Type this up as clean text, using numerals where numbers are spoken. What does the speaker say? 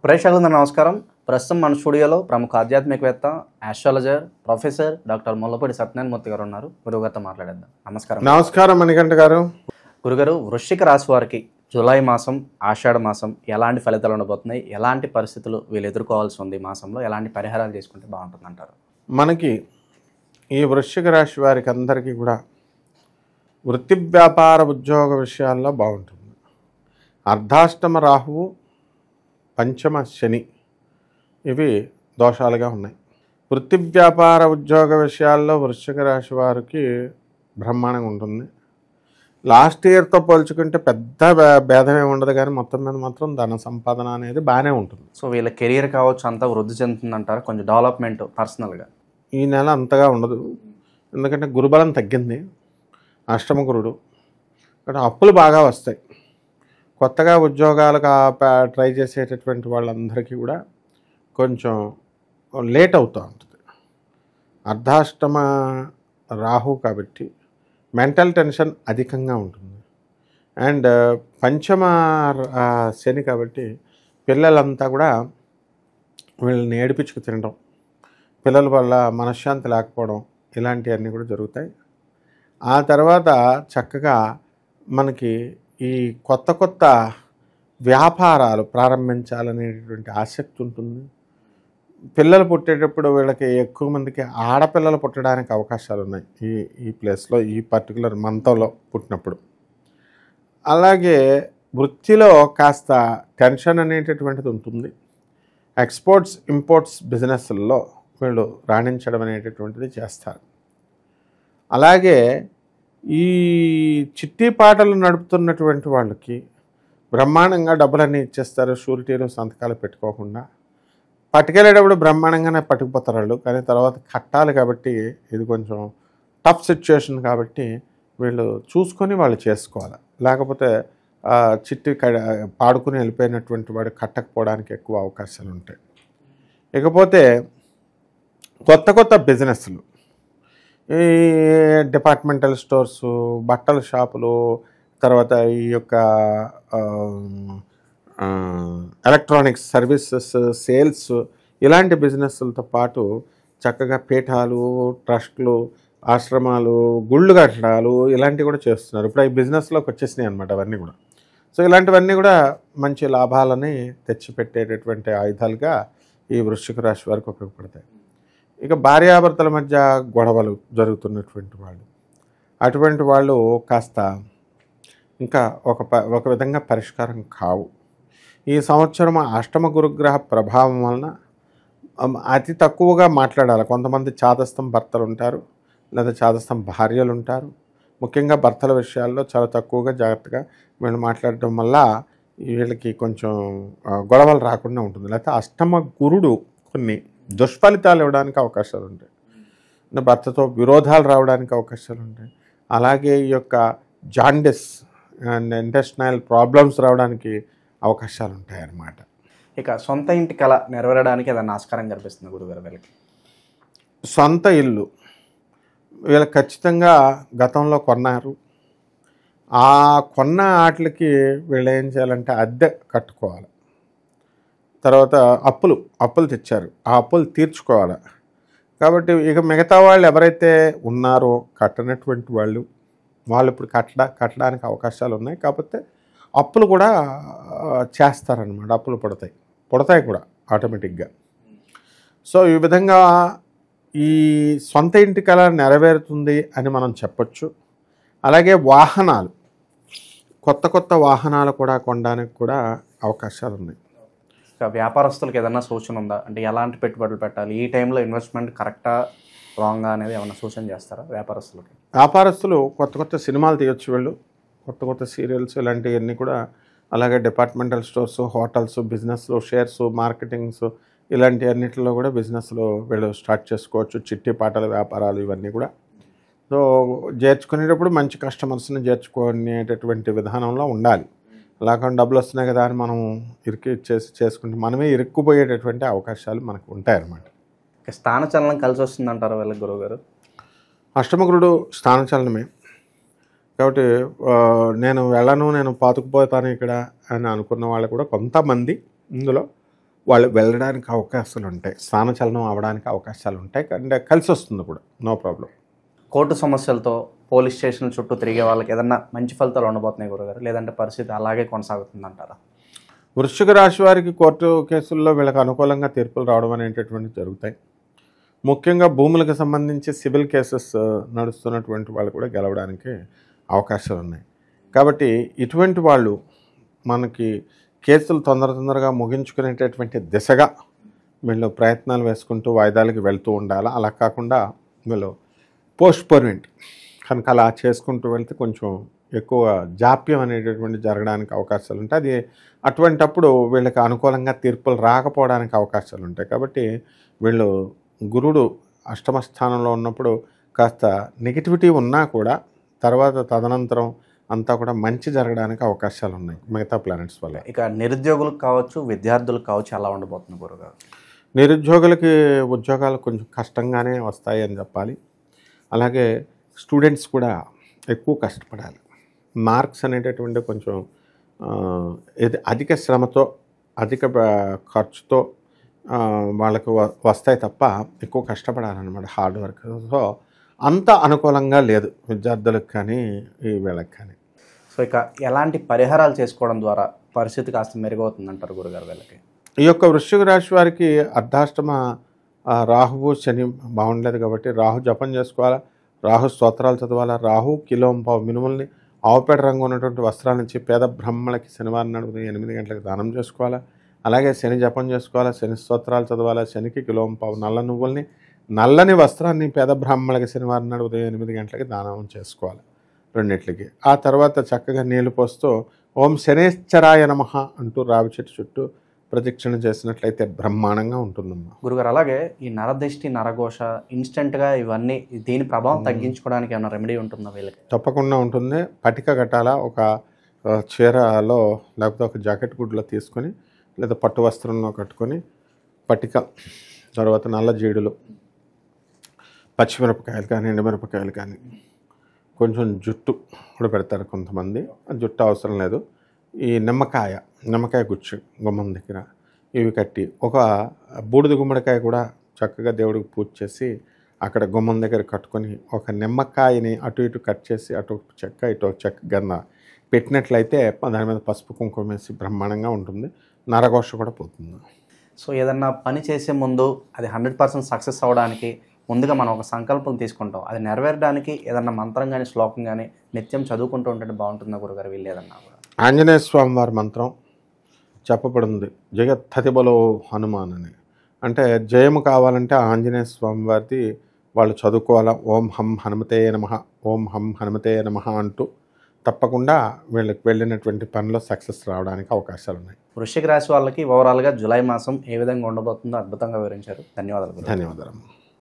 ప్రేక్షకులందరూ నమస్కారం. ప్రస్తుతం మన స్టూడియోలో ప్రముఖ ఆధ్యాత్మికవేత్త, astrologer, professor doctor Mullapudi Satyanarayana Murthy garu ఉన్నారు. గురుగారితో మాట్లాడేద్దాం. నమస్కారం. నమస్కారం మణికంఠ గారు. గురుగారు, వృశ్చిక రాశి వారికి జూలై మాసం, ఆషాఢ మాసం ఎలాంటి ఫలితాలు ఉండబోతున్నాయి? ఎలాంటి పరిస్థితులు వీళ్ళు ఎదుర్కోవాల్సి ఉంది? మాసంలో ఎలాంటి పరిహారాలు చేసుకుంటే బాగుంటుంది అంటారు? మనకి ఈ వృశ్చిక రాశి వారికి అందరికీ కూడా వృత్తి వ్యాపార ఉద్యోగ విషయాల్లో బాగుంటుంది. అర్ధాష్టమ రాహువు, పంచమ శని ఇవి దోషాలుగా ఉన్నాయి. వృత్తి వ్యాపార ఉద్యోగ విషయాల్లో వృశ్చిక రాశి వారికి బ్రహ్మాండంగా ఉంటుంది. లాస్ట్ ఇయర్తో పోల్చుకుంటే పెద్ద భేదమే ఉండదు, కానీ మొత్తం మీద మాత్రం ధన సంపాదన అనేది బాగానే ఉంటుంది. సో వీళ్ళ కెరీర్ కావచ్చు అంతా వృద్ధి చెందుతుందంటారు, కొంచెం డెవలప్మెంట్ పర్సనల్గా ఈ నెల అంతగా ఉండదు, ఎందుకంటే గురుబలం తగ్గింది, అష్టమ గురుడు. ఇక్కడ అప్పులు బాగా వస్తాయి. కొత్తగా ఉద్యోగాలకు ట్రై చేసేటటువంటి వాళ్ళందరికీ కూడా కొంచెం లేట్ అవుతూ ఉంటుంది. అర్ధాష్టమ రాహు కాబట్టి మెంటల్ టెన్షన్ అధికంగా ఉంటుంది. అండ్ పంచమ శని కాబట్టి పిల్లలంతా కూడా వీళ్ళని ఏడిపించుకు తినడం, పిల్లల వల్ల మనశ్శాంతి లేకపోవడం, ఇలాంటివన్నీ కూడా జరుగుతాయి. ఆ తర్వాత చక్కగా మనకి ఈ కొత్త కొత్త వ్యాపారాలు ప్రారంభించాలనేటువంటి ఆసక్తి ఉంటుంది. పిల్లలు పుట్టేటప్పుడు వీళ్ళకి ఎక్కువ మందికి ఆడపిల్లలు పుట్టడానికి అవకాశాలు ఉన్నాయి ఈ ప్లేస్లో, ఈ పర్టికులర్ మంతంలో పుట్టినప్పుడు. అలాగే వృత్తిలో కాస్త టెన్షన్ అనేటటువంటిది ఉంటుంది. ఎక్స్పోర్ట్స్ ఇంపోర్ట్స్ బిజినెస్ల్లో వీళ్ళు రాణించడం అనేటటువంటిది చేస్తారు. అలాగే ఈ చిట్టి పాటలు నడుపుతున్నటువంటి వాళ్ళకి బ్రహ్మాండంగా డబ్బులన్నీ ఇచ్చేస్తారు, షూరిటీలు సంతకాలు పెట్టుకోకుండా. పట్టుకెళ్ళేటప్పుడు బ్రహ్మాండంగానే పట్టుకుపోతారు వాళ్ళు, కానీ తర్వాత కట్టాలి కాబట్టి ఇది కొంచెం టఫ్ సిచ్యుయేషన్ కాబట్టి వీళ్ళు చూసుకొని వాళ్ళు చేసుకోవాలి. లేకపోతే చిట్టి పాడుకుని వెళ్ళిపోయినటువంటి వాడు కట్టకపోవడానికి ఎక్కువ అవకాశాలు ఉంటాయి. ఇకపోతే కొత్త కొత్త బిజినెస్లు, ఈ డిపార్ట్మెంటల్ స్టోర్సు, బట్టల షాపులు, తర్వాత ఈ యొక్క ఎలక్ట్రానిక్స్ సర్వీసెస్, సేల్స్, ఇలాంటి బిజినెస్లతో పాటు చక్కగా పీఠాలు, ట్రస్ట్లు, ఆశ్రమాలు, గుళ్ళు కట్టడాలు ఇలాంటివి కూడా చేస్తున్నారు. ఇప్పుడు ఈ బిజినెస్లోకి వచ్చేసినాయి అనమాట అవన్నీ కూడా. సో ఇలాంటివన్నీ కూడా మంచి లాభాలని తెచ్చిపెట్టేటటువంటి ఆయుధాలుగా ఈ వృశ్చిక రాశి వారికి ఉపయోగపడతాయి. ఇక భార్యాభర్తల మధ్య గొడవలు జరుగుతున్నటువంటి వాళ్ళు, అటువంటి వాళ్ళు కాస్త ఇంకా ఒక విధంగా పరిష్కారం కావు. ఈ సంవత్సరం అష్టమ గురుగ్రహ ప్రభావం వలన అతి తక్కువగా మాట్లాడాలి. కొంతమంది చాదస్తం భర్తలు ఉంటారు, లేదా చాదస్తం భార్యలు ఉంటారు. ముఖ్యంగా భర్తల విషయాల్లో చాలా తక్కువగా జాగ్రత్తగా వీళ్ళు మాట్లాడటం వల్ల వీళ్ళకి కొంచెం గొడవలు రాకుండా ఉంటుంది. లేకపోతే అష్టమ గురుడు కొన్ని దుష్ఫలితాలు ఇవ్వడానికి అవకాశాలు ఉంటాయి, భర్తతో విరోధాలు రావడానికి అవకాశాలు ఉంటాయి. అలాగే ఈ యొక్క జాండిస్ అండ్ ఇంటెస్టైనల్ ప్రాబ్లమ్స్ రావడానికి అవకాశాలు ఉంటాయి అన్నమాట. ఇక సొంత ఇంటి కళ నెరవేరడానికి ఏదైనా ఆస్కారం కనిపిస్తుంది గురుగారు వీళ్ళకి? సొంత ఇల్లు వీళ్ళకి ఖచ్చితంగా గతంలో కొన్నారు. ఆ కొన్న వాటికి వీళ్ళు ఏం చేయాలంటే అద్దె కట్టుకోవాలి. తర్వాత అప్పులు తెచ్చారు, ఆ అప్పులు తీర్చుకోవాలి. కాబట్టి ఇక మిగతా వాళ్ళు ఎవరైతే ఉన్నారో కట్టనటువంటి వాళ్ళు ఇప్పుడు కట్టడానికి అవకాశాలు ఉన్నాయి. కాకపోతే అప్పులు కూడా చేస్తారనమాట. అప్పులు పుడతాయి కూడా ఆటోమేటిక్గా. సో ఈ విధంగా ఈ సొంత ఇంటి కళ నెరవేరుతుంది అని మనం చెప్పొచ్చు. అలాగే వాహనాలు, కొత్త వాహనాలు కూడా కొనడానికి కూడా అవకాశాలు ఉన్నాయి. వ్యాపారస్తులకు ఏదైనా సూచన ఉందా? అంటే ఎలాంటి పెట్టుబడులు పెట్టాలి, ఈ టైంలో ఇన్వెస్ట్మెంట్ కరెక్టా రాంగా అనేది ఏమైనా సూచన చేస్తారా వ్యాపారస్తులకి? వ్యాపారస్తులు కొత్త సినిమాలు తీయొచ్చు, వీళ్ళు కొత్త సీరియల్స్ ఇలాంటివన్నీ కూడా. అలాగే డిపార్ట్మెంటల్ స్టోర్స్, హోటల్స్, బిజినెస్లు, షేర్స్, మార్కెటింగ్స్ ఇలాంటివన్నిటిలో కూడా బిజినెస్లు వీళ్ళు స్టార్ట్ చేసుకోవచ్చు. చిట్టి పాటల వ్యాపారాలు ఇవన్నీ కూడా. సో చేర్చుకునేటప్పుడు మంచి కస్టమర్స్ని చేర్చుకునేటటువంటి విధానంలో ఉండాలి. లేకుండా డబ్బులు వస్తున్నాయి కదా అని మనం చేసుకుంటే మనమే ఇరుక్కుపోయేటటువంటి అవకాశాలు మనకు ఉంటాయన్నమాట. స్థానచలనం కలిసి వస్తుందంటారా వీళ్ళకి గురువుగారు? అష్టమగురుడు స్థానచలనమే కాబట్టి నేను వెళ్ళను, నేను పాతుకుపోతాను ఇక్కడ అని అనుకున్న వాళ్ళు కూడా కొంతమంది ఇందులో వాళ్ళు వెళ్ళడానికి అవకాశాలు ఉంటాయి, స్థానచలనం అవ్వడానికి అవకాశాలు ఉంటాయి. అంటే కలిసి వస్తుంది కూడా, నో ప్రాబ్లం. కోర్టు సమస్యలతో పోలీస్ స్టేషన్ చుట్టూ తిరిగే వాళ్ళకి ఏదన్నా మంచి ఫలితాలు ఉండబోతున్నాయి గురుగారు, లేదంటే పరిస్థితి అలాగే కొనసాగుతుందంటారా? వృశ్చిక రాశి వారికి కోర్టు కేసుల్లో వీళ్ళకి అనుకూలంగా తీర్పులు రావడం అనేటటువంటివి జరుగుతాయి. ముఖ్యంగా భూములకు సంబంధించి సివిల్ కేసెస్ నడుస్తున్నటువంటి వాళ్ళు కూడా గెలవడానికి అవకాశాలు ఉన్నాయి. కాబట్టి ఇటువంటి వాళ్ళు మనకి కేసులు తొందరగా ముగించుకునేటటువంటి దిశగా వీళ్ళు ప్రయత్నాలు వేసుకుంటూ వాయిదాలకి వెళ్తూ ఉండాలి. అలా కాకుండా వీళ్ళు పోస్ట్పోన్మెంట్ కనుక అలా చేసుకుంటూ వెళ్తే కొంచెం ఎక్కువ జాప్యం అనేటటువంటి జరగడానికి అవకాశాలు ఉంటాయి. అది అటువంటప్పుడు వీళ్ళకి అనుకూలంగా తీర్పులు రాకపోవడానికి అవకాశాలు ఉంటాయి. కాబట్టి వీళ్ళు గురుడు అష్టమ స్థానంలో ఉన్నప్పుడు కాస్త నెగిటివిటీ ఉన్నా కూడా తర్వాత తదనంతరం అంతా కూడా మంచి జరగడానికి అవకాశాలు ఉన్నాయి మిగతా ప్లానెట్స్ వల్ల. ఇక నిరుద్యోగులకు కావచ్చు, విద్యార్థులకు కావచ్చు, ఎలా ఉండబోతుంది గురుగారు? నిరుద్యోగులకి ఉద్యోగాలు కొంచెం కష్టంగానే వస్తాయి అని చెప్పాలి. అలాగే స్టూడెంట్స్ కూడా ఎక్కువ కష్టపడాలి. మార్క్స్ అనేటటువంటి కొంచెం ఇది అధిక శ్రమతో అధిక ఖర్చుతో వాళ్ళకు వస్తాయి తప్ప ఎక్కువ కష్టపడాలన్నమాట, హార్డ్ వర్క్. సో అంత అనుకూలంగా లేదు విద్యార్థులకు కానీ ఈ వీళ్ళకి కానీ. సో ఇక ఎలాంటి పరిహారాలు చేసుకోవడం ద్వారా పరిస్థితి కాస్త మెరుగవుతుందంటారు గురుగారు వీళ్ళకి? ఈ యొక్క వృశ్చిక రాశి వారికి అర్ధాష్టమ రాహువు శని బాగుండలేదు కాబట్టి రాహు జపం చేసుకోవాలా, రాహు స్తోత్రాలు చదవాలా, రాహు కిలోంపావు మినుముల్ని ఆవుపేట రంగు ఉన్నటువంటి వస్త్రాల నుంచి పేద బ్రహ్మలకి శనివారం నాడు 8 గంటలకు దానం చేసుకోవాలా. అలాగే శని జపం చేసుకోవాలా, శని స్తోత్రాలు చదవాలా, శనికి కిలోంపావు నల్ల నువ్వుల్ని నల్లని వస్త్రాన్ని పేద బ్రాహ్మణులకి శనివారం నాడు ఉదయం 8 గంటలకి దానం చేసుకోవాలి రెండిట్లకి. ఆ తర్వాత చక్కగా నీళ్లు పోస్తూ ఓం శనేశ్చరాయ నమః అంటూ రావి చెట్టు చుట్టూ ప్రదక్షిణ చేసినట్లయితే బ్రహ్మాండంగా ఉంటుందమ్మా. గురుగారు అలాగే ఈ నరదిష్టి, నరఘోష ఇన్స్టెంట్గా ఇవన్నీ దీని ప్రభావం తగ్గించుకోవడానికి ఏమైనా రెమెడీ ఉంటుందా వీళ్ళకి? తప్పకుండా ఉంటుంది. పటిక కట్టాల ఒక చీరలో లేకపోతే ఒక జాకెట్ గుడ్లో తీసుకొని లేదా పట్టు వస్త్రంలో కట్టుకొని పటిక, తర్వాత నల్ల జీడులు, పచ్చిమిరపకాయలు కానీ ఎండుమిరపకాయలు కానీ, కొంచెం జుట్టు కూడా పెడతారు కొంతమంది, జుట్టు అవసరం లేదు, ఈ నిమ్మకాయ గుచ్చు గుమ్మం దగ్గర ఇవి కట్టి, ఒక బూడిద గుమ్మడికాయ కూడా చక్కగా దేవుడికి పూజ చేసి అక్కడ గుమ్మం దగ్గర కట్టుకొని ఒక నిమ్మకాయని అటు ఇటు కట్ చేసి అటు చెక్క ఇటు చెక్క గన్న పెట్టినట్లయితే దాని మీద పసుపు కుంకుమ వేసి బ్రహ్మాండంగా ఉంటుంది. నరఘోష కూడా పోతుంది. సో ఏదన్నా పని చేసే ముందు అది 100% సక్సెస్ అవ్వడానికి ముందుగా మనం ఒక సంకల్పం తీసుకుంటాం, అది నెరవేరడానికి ఏదన్నా మంత్రం కానీ శ్లోకం కానీ నిత్యం చదువుకుంటూ ఉంటే బాగుంటుందా గురుగారు వీళ్ళు ఏదన్నా కూడా? ఆంజనేయ స్వామి వారి మంత్రం చెప్పబడింది, జగత్తతిబలో హనుమాన్ అని. అంటే జయము కావాలంటే ఆంజనేయ స్వామి వారిది వాళ్ళు చదువుకోవాలా. ఓం హం హనుమతే నమః, ఓం హం హనుమతే నమః అంటూ తప్పకుండా వీళ్ళకి వెళ్ళినటువంటి పనిలో సక్సెస్ రావడానికి అవకాశాలు ఉన్నాయి. వృశ్చిక రాశి వాళ్ళకి ఓవరాల్గా జూలై మాసం ఏ విధంగా ఉండబోతుందో అద్భుతంగా వివరించారు. ధన్యవాదాలు. ధన్యవాదాలు.